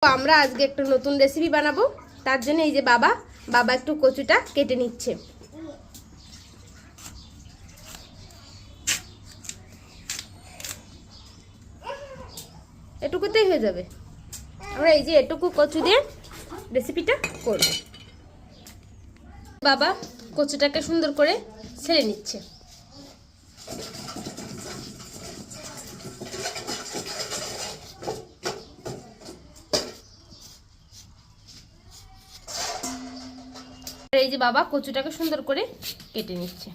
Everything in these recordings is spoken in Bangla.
তো আমরা আজকে একটা নতুন রেসিপি বানাবো। তার জন্য এই যে বাবা একটু কচুটা কেটে নিচ্ছে। এটুকুতেই হয়ে যাবে। আমরা এই যে এটুকু কচু দিয়ে রেসিপিটা করব। বাবা কচুটাকে সুন্দর করে ছেড়ে নিচ্ছে। এই যে বাবা কচুটাকে সুন্দর করে কেটে নিচ্ছে।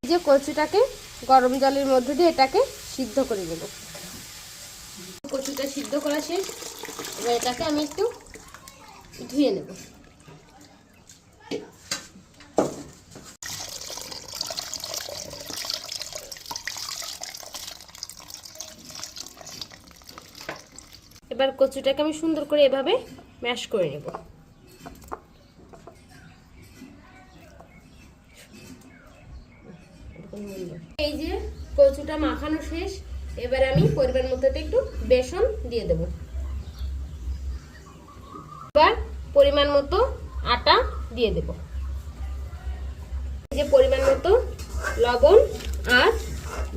এই যে কচুটাকে গরম জলের মধ্যে দিয়ে এটাকে সিদ্ধ করে নেব। কচুটা সিদ্ধ করা শেষ। এবার এটাকে আমি একটু ধুয়ে নেব। এবার কচুটাকে আমি সুন্দর করে এভাবে ম্যাশ করে নেব। এই যে কচুটা মাখানো শেষ। এবার আমি পরিমাণ মতো একটু বেসন দিয়ে দেব। এবার পরিমাণ মতো আটা দিয়ে দেব। এই যে পরিমাণ মতো লবণ আর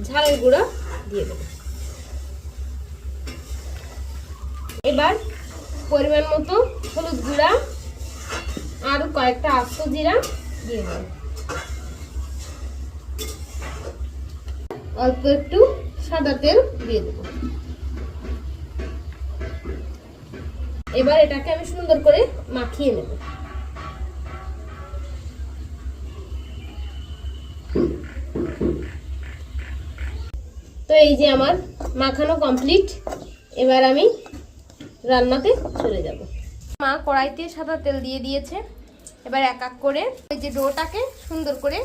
ঝালের গুঁড়া দিয়ে দেব। এবার পরিমাণ মতো হলুদ গুঁড়া আর কয়েকটা আস্ত জিরা দিয়ে দেব। অল্প একটু সাদা তেল দিয়ে দেব। এবার এটাকে আমি সুন্দর করে মাখিয়ে নেব। তো এই যে আমার মাখানো কমপ্লিট। এবার আমি রান্নাতে চলে যাব। মা কড়াইতে সাদা তেল দিয়ে দিয়েছে। এবার এক এক করে এই যে ডোটাকে সুন্দর করে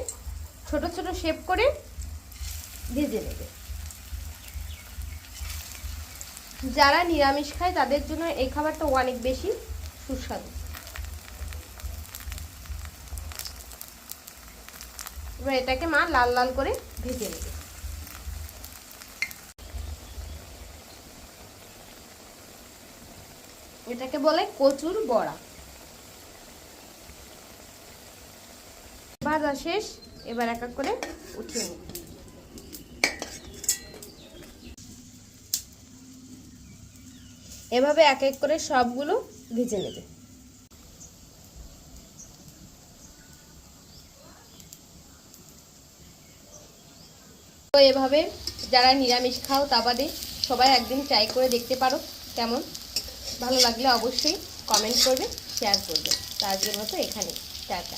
ছোট ছোট শেপ করে ভেজে নেবে। যারা নিরামিষ খায় তাদের জন্য এই খাবারটা অনেক বেশি সুস্বাদু। এবার এটাকে মা লাল লাল করে ভেজে নেবে। এটাকে বলে কচুর বড়া। ভাজা শেষ। এবার এক এক করে উঠিয়ে নেব। এভাবে এক এক করে সবগুলো ভেজে নেবে। তো এভাবে যারা নিরামিষ খাও তা বাদে সবাই একদিন ট্রাই করে দেখতে পারো কেমন। ভালো লাগলে অবশ্যই কমেন্ট করবে, শেয়ার করবে। তো আজকের মতো এখানে টাটা।